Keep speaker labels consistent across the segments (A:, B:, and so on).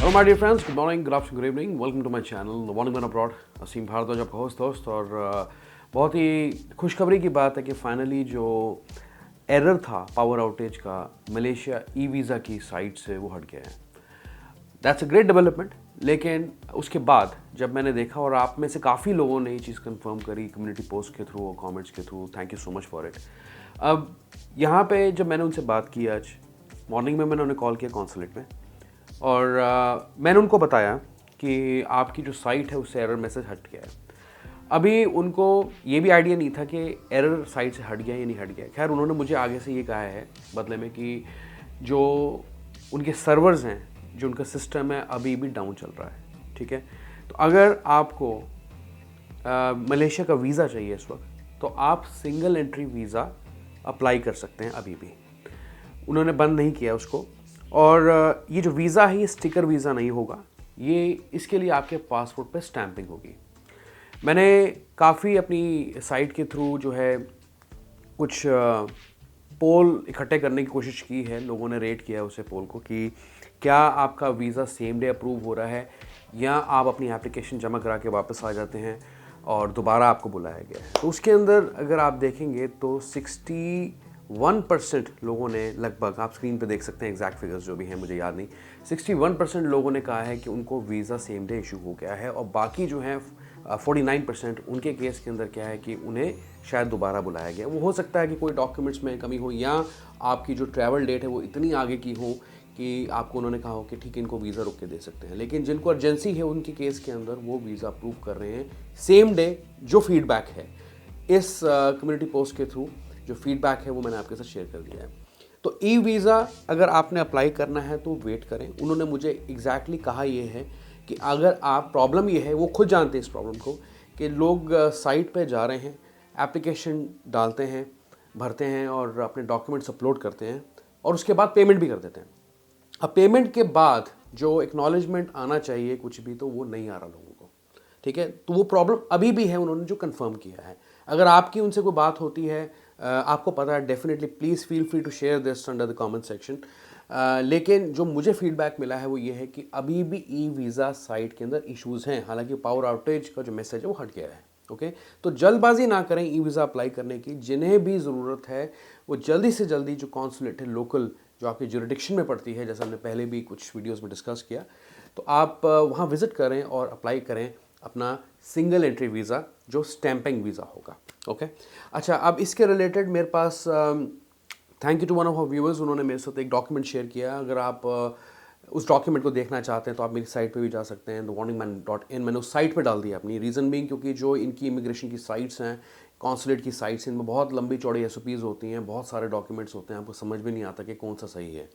A: So my dear friends, good morning, good afternoon, good evening. Welcome to my channel, The Morning Man Abroad. असीम भारद्वाज आपका host और बहुत ही खुशखबरी की बात है कि फाइनली जो एरर था पावर आउटेज का मलेशिया ई वीज़ा की साइट से वो हट गया है. That's a great development. लेकिन उसके बाद जब मैंने देखा और आप में से काफ़ी लोगों ने ये चीज़ कंफर्म करी कम्युनिटी पोस्ट के थ्रू और कमेंट्स के through, thank you so much for it. अब यहाँ पे जब मैंने उनसे बात की आज मॉर्निंग में, मैंने उन्हें कॉल किया कॉन्सुलेट में और मैंने उनको बताया कि आपकी जो साइट है उससे एरर मैसेज हट गया है. अभी उनको ये भी आइडिया नहीं था कि एरर साइट से हट गया या नहीं हट गया. खैर उन्होंने मुझे आगे से ये कहा है बदले में कि जो उनके सर्वर्स हैं, जो उनका सिस्टम है, अभी भी डाउन चल रहा है. ठीक है, तो अगर आपको मलेशिया का वीज़ा चाहिए इस वक्त तो आप सिंगल एंट्री वीज़ा अप्लाई कर सकते हैं. अभी भी उन्होंने बंद नहीं किया उसको. और ये जो वीज़ा है ये स्टिकर वीज़ा नहीं होगा, ये इसके लिए आपके पासपोर्ट पे स्टैंपिंग होगी. मैंने काफ़ी अपनी साइट के थ्रू जो है कुछ पोल इकट्ठे करने की कोशिश की है. लोगों ने रेट किया उसे पोल को कि क्या आपका वीज़ा सेम डे अप्रूव हो रहा है या आप अपनी एप्लीकेशन जमा करा के वापस आ जाते हैं और दोबारा आपको बुलाया गया है. तो उसके अंदर अगर आप देखेंगे तो 61% लोगों ने, लगभग आप स्क्रीन पे देख सकते हैं एग्जैक्ट फिगर्स जो भी हैं, मुझे याद नहीं, 61% लोगों ने कहा है कि उनको वीज़ा सेम डे इशू हो गया है. और बाकी जो हैं 49% उनके केस के अंदर क्या है कि उन्हें शायद दोबारा बुलाया गया. वो हो सकता है कि कोई डॉक्यूमेंट्स में कमी हो या आपकी जो ट्रैवल डेट है वो इतनी आगे की हो कि आपको उन्होंने कहा हो कि ठीक है इनको वीज़ा रुक के दे सकते हैं. लेकिन जिनको अर्जेंसी है उनके केस के अंदर वो वीज़ा अप्रूव कर रहे हैं सेम डे. जो फीडबैक है इस कम्युनिटी पोस्ट के थ्रू, जो फीडबैक है वो मैंने आपके साथ शेयर कर दिया है. तो ई वीज़ा अगर आपने अप्लाई करना है तो वेट करें. उन्होंने मुझे एग्जैक्टली कहा ये है कि अगर आप, प्रॉब्लम ये है, वो खुद जानते हैं इस प्रॉब्लम को, कि लोग साइट पे जा रहे हैं, एप्लीकेशन डालते हैं, भरते हैं और अपने डॉक्यूमेंट्स अपलोड करते हैं और उसके बाद पेमेंट भी कर देते हैं. अब पेमेंट के बाद जो एक्नॉलेजमेंट आना चाहिए कुछ भी, तो वो नहीं आ रहा लोगों को. ठीक है, तो वो प्रॉब्लम अभी भी है, उन्होंने जो कंफर्म किया है. अगर आपकी उनसे कोई बात होती है, आपको पता है, definitely please feel free to share this under the comment section. लेकिन जो मुझे फीडबैक मिला है वो ये है कि अभी भी ई वीज़ा साइट के अंदर इश्यूज़ हैं. हालांकि पावर आउटेज का जो मैसेज है वो हट गया है. ओके, तो जल्दबाजी ना करें ई वीज़ा अप्लाई करने की. जिन्हें भी ज़रूरत है वो जल्दी से जल्दी, जो कॉन्सुलेट है लोकल जो आपके जुरिडिक्शन में पड़ती है, जैसा हमने पहले भी कुछ वीडियोस में डिस्कस किया, तो आप वहाँ विज़िट करें और अप्लाई करें अपना सिंगल एंट्री वीज़ा जो स्टैंपिंग वीज़ा होगा. ओके, अच्छा, अब इसके रिलेटेड मेरे पास, thank you to one of our viewers, उन्होंने मेरे साथ एक डॉक्यूमेंट शेयर किया. अगर आप उस डॉक्यूमेंट को देखना चाहते हैं तो आप मेरी साइट पे भी जा सकते हैं, thewanningman.in. मैंने उस साइट पे डाल दिया अपनी. रीज़न बीइंग क्योंकि जो इनकी इमिग्रेशन की साइट्स हैं, कॉन्सुलेट की साइट्स, इनमें बहुत लंबी चौड़ी SOPs होती हैं, बहुत सारे डॉक्यूमेंट्स होते हैं, आपको समझ में नहीं आता कि कौन सा सही है.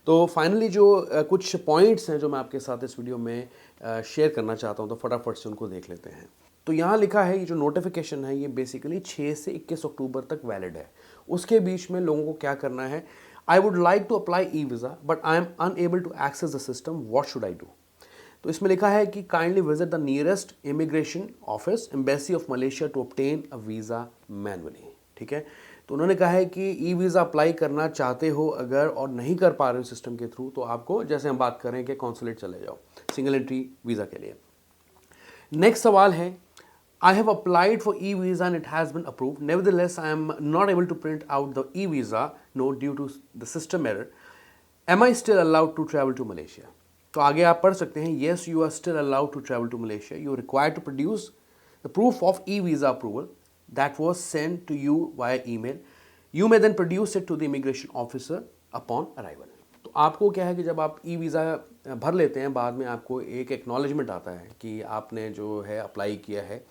A: तो फाइनली जो कुछ पॉइंट्स हैं जो मैं आपके साथ इस वीडियो में शेयर करना चाहता हूँ, तो फटाफट से उनको देख लेते हैं. तो यहाँ लिखा है, ये जो नोटिफिकेशन है ये बेसिकली 6 से 21 अक्टूबर तक वैलिड है. उसके बीच में लोगों को क्या करना है, I would like to apply e visa but I am unable to access the system, what should I do. तो इसमें लिखा है कि kindly visit the nearest immigration office, embassy of Malaysia to obtain a visa manually. ठीक है, तो उन्होंने कहा है कि ई वीज़ा अप्लाई करना चाहते हो अगर और नहीं कर पा रहे हो सिस्टम के थ्रू, तो आपको, जैसे हम बात करें कि कॉन्सुलेट चले जाओ सिंगल एंट्री वीज़ा के लिए. नेक्स्ट सवाल है, I have applied for e-visa and it has been approved. Nevertheless, I am not able to print out the e-visa note due to the system error. Am I still allowed to travel to Malaysia? तो आगे आप पढ़ सकते हैं, yes, you are still allowed to travel to Malaysia. You are required to produce the proof of e-visa approval that was sent to you via email. You may then produce it to the immigration officer upon arrival. तो आपको क्या है कि जब आप e visa भर लेते हैं, बाद में आपको एक एक्नॉलेजमेंट आता है कि आपने जो है अप्लाई किया है.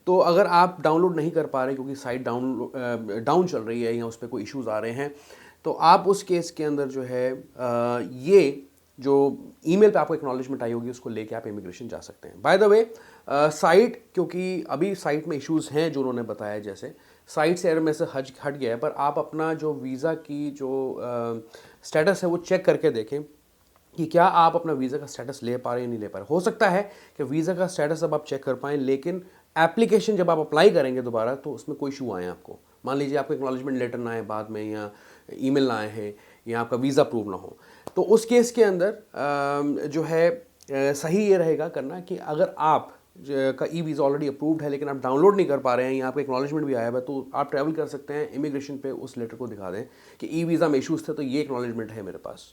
A: तो अगर आप डाउनलोड नहीं कर पा रहे क्योंकि साइट डाउन चल रही है या उस पर कोई इश्यूज़ आ रहे हैं, तो आप उस केस के अंदर जो है ये जो ईमेल पे आपको एक्नॉलेजमेंट आई होगी उसको लेके आप इमिग्रेशन जा सकते हैं. बाय द वे, साइट, क्योंकि अभी साइट में इश्यूज़ हैं जो उन्होंने बताया, जैसे साइट से एरर में से हट गया है, पर आप अपना जो वीज़ा की जो स्टेटस है वो चेक करके देखें कि क्या आप अपना वीज़ा का स्टेटस ले पा रहे हैं, नहीं ले पा रहे. हो सकता है कि वीज़ा का स्टेटस अब आप चेक कर पाएँ, लेकिन एप्लीकेशन जब आप अप्लाई करेंगे दोबारा तो उसमें कोई इशू आए आपको. मान लीजिए आपको एक्नॉलेजमेंट लेटर ना आए बाद में, या ईमेल ना आए हैं, या आपका वीज़ा अप्रूव ना हो, तो उस केस के अंदर जो है सही ये रहेगा करना कि अगर आप का ई वीज़ा ऑलरेडी अप्रूव्ड है लेकिन आप डाउनलोड नहीं कर पा रहे हैं, यहाँ पे एक्नॉलेजमेंट भी आया है, तो आप ट्रैवल कर सकते हैं, इमिग्रेशन पे उस लेटर को दिखा दें कि ई वीज़ा में इशूज़ थे तो ये एक्नॉलेजमेंट है मेरे पास।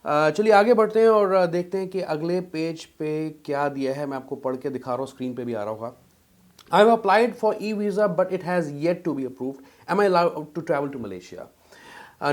A: चलिए आगे बढ़ते हैं और देखते हैं कि अगले पेज पे क्या दिया है। मैं आपको पढ़ के दिखा रहा हूँ, स्क्रीन पे भी आ रहा होगा। I have applied for e-visa but it has yet to be approved. Am I allowed to travel to Malaysia?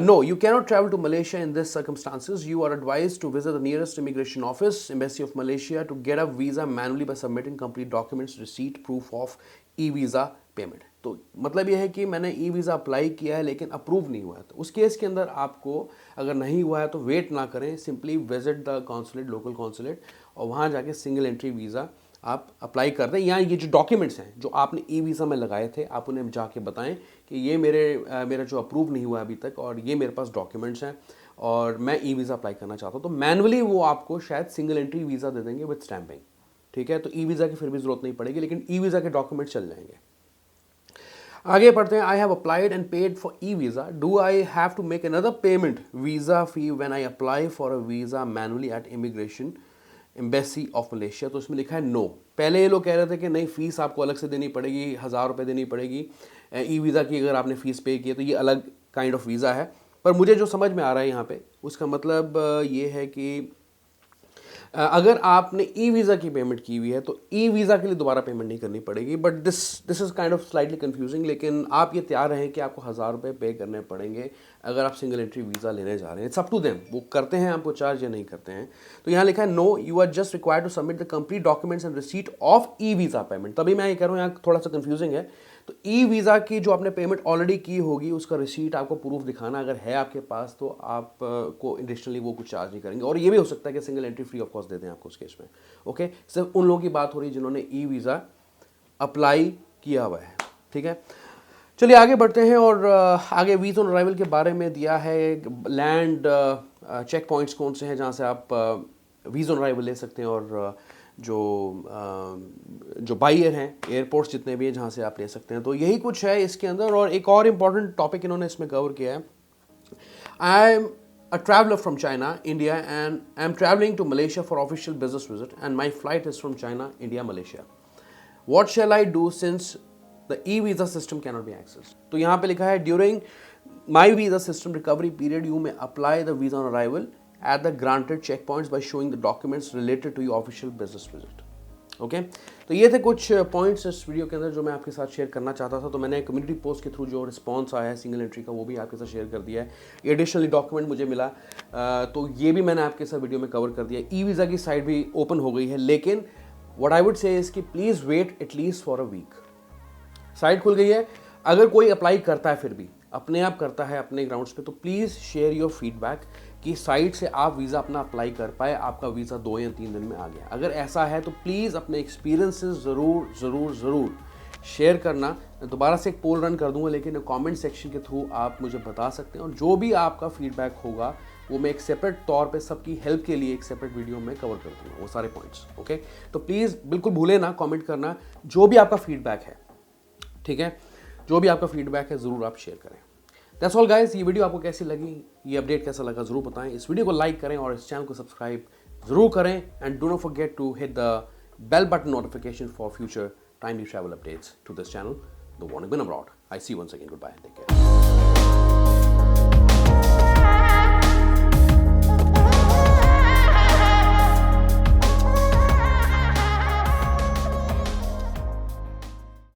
A: No, you cannot travel to Malaysia in these circumstances. You are advised to visit the nearest immigration office, Embassy of Malaysia, to get a visa manually by submitting complete documents, receipt, proof of e-visa payment. तो मतलब ये है कि मैंने e visa apply किया है लेकिन approve नहीं हुआ है, तो उस केस के अंदर आपको अगर नहीं हुआ है तो वेट ना करें, simply visit the consulate, local consulate, और वहाँ जाके सिंगल एंट्री वीज़ा आप अप्लाई कर दें। या ये जो डॉक्यूमेंट्स हैं जो आपने ई वीज़ा में लगाए थे, आप उन्हें जाके बताएं कि ये मेरा जो अप्रूव नहीं हुआ अभी तक और ये मेरे पास डॉक्यूमेंट्स हैं और मैं ई वीज़ा अप्लाई करना चाहता हूँ, तो मैनुअली वो आपको शायद सिंगल एंट्री वीज़ा दे देंगे विद स्टैंपिंग। ठीक है, तो ई वीज़ा की फिर भी ज़रूरत नहीं पड़ेगी, लेकिन ई वीज़ा के डॉक्यूमेंट चल जाएंगे। आगे पढ़ते हैं। I have applied and paid for e visa, do I have to make another payment visa fee when I apply for a visa manually at immigration embassy of Malaysia? तो इसमें लिखा है नो। पहले ये लोग कह रहे थे कि नहीं, फ़ीस आपको अलग से देनी पड़ेगी, 1000 रुपये देनी पड़ेगी ई वीज़ा की, अगर आपने फ़ीस पे की है तो ये अलग काइंड ऑफ वीज़ा है। पर मुझे जो समझ में आ रहा है यहाँ पे, उसका मतलब ये है कि अगर आपने ई वीज़ा की पेमेंट की हुई है तो ई वीज़ा के लिए दोबारा पेमेंट नहीं करनी पड़ेगी। But this is kind of slightly confusing, लेकिन आप ये तैयार रहें कि आपको 1000 रुपये पे करने पड़ेंगे अगर आप सिंगल एंट्री वीज़ा लेने जा रहे हैं। इट्स अप टू देम, वो करते हैं आपको चार्ज या नहीं करते हैं। तो यहाँ लिखा है no, you are just required to submit the complete documents and receipt of e visa payment. तभी मैं ये कह रहा हूँ यहाँ थोड़ा सा कन्फ्यूजिंग है। तो ई वीज़ा की जो आपने पेमेंट ऑलरेडी की होगी उसका रिसीट आपको प्रूफ दिखाना, अगर है आपके पास तो आप को एडिशनली वो कुछ चार्ज नहीं करेंगे। और ये भी हो सकता है कि single entry free of cost दे दें आपको उस केस में। ओके, सिर्फ उन लोगों की बात हो रही है जिन्होंने ई वीज़ा अप्लाई किया हुआ है। ठीक है, चलिए आगे बढ़ते हैं और आगे वीज़ा ऑन अराइवल के बारे में दिया है। लैंड चेक पॉइंट्स कौन से हैं जहाँ से आप वीज़ा ऑन अराइवल ले सकते हैं, और जो बायर हैं एयरपोर्ट्स जितने भी हैं जहाँ से आप ले सकते हैं। तो यही कुछ है इसके अंदर। और एक और इम्पॉर्टेंट टॉपिक इन्होंने इसमें कवर किया है। I am a traveler from China, India, and I'm traveling to Malaysia for official business visit, and my flight is from China, India, Malaysia. What shall I do since the e-visa system cannot be accessed? तो यहाँ पे लिखा है during my visa system recovery period, you may apply the visa on arrival at the granted checkpoints by showing the documents related to your official business visit. Okay, तो ये थे कुछ points इस वीडियो के अंदर जो मैं आपके साथ शेयर करना चाहता था। तो मैंने कम्युनिटी पोस्ट के थ्रू जो रिस्पांस आया है सिंगल एंट्री का वो भी आपके साथ शेयर कर दिया है। एडिशनली डॉक्यूमेंट मुझे मिला तो ये भी मैंने आपके साथ वीडियो में कवर कर दिया। ई वीज़ा की साइट भी ओपन हो गई है, लेकिन what I would say is कि please wait at least for a week. Site खुल गई है, अगर कोई अप्लाई करता है फिर भी अपने आप करता है अपने ग्राउंड्स पे, तो प्लीज़ शेयर योर फीडबैक कि साइट से आप वीज़ा अपना अप्लाई कर पाए, आपका वीज़ा 2 या 3 दिन में आ गया। अगर ऐसा है तो प्लीज़ अपने एक्सपीरियंसेस ज़रूर शेयर करना। मैं दोबारा से एक पोल रन कर दूंगा, लेकिन कमेंट सेक्शन के थ्रू आप मुझे बता सकते हैं, और जो भी आपका फीडबैक होगा वो मैं एक सेपरेट तौर पे सबकी हेल्प के लिए एक सेपरेट वीडियो में कवर कर दूंगा वो सारे पॉइंट्स। ओके, तो प्लीज़ बिल्कुल भूलें ना कमेंट करना जो भी आपका फीडबैक है। ठीक है, जो भी आपका फीडबैक है ज़रूर आप शेयर करें। दैट्स ऑल गाइस, ये वीडियो आपको कैसी लगी, ये अपडेट कैसा लगा ज़रूर बताएं। इस वीडियो को लाइक करें और इस चैनल को सब्सक्राइब ज़रूर करें, and do not forget to hit the bell button notification for future timely travel updates to this channel, The Warning Been Abroad. I see you once again. Goodbye. Take care.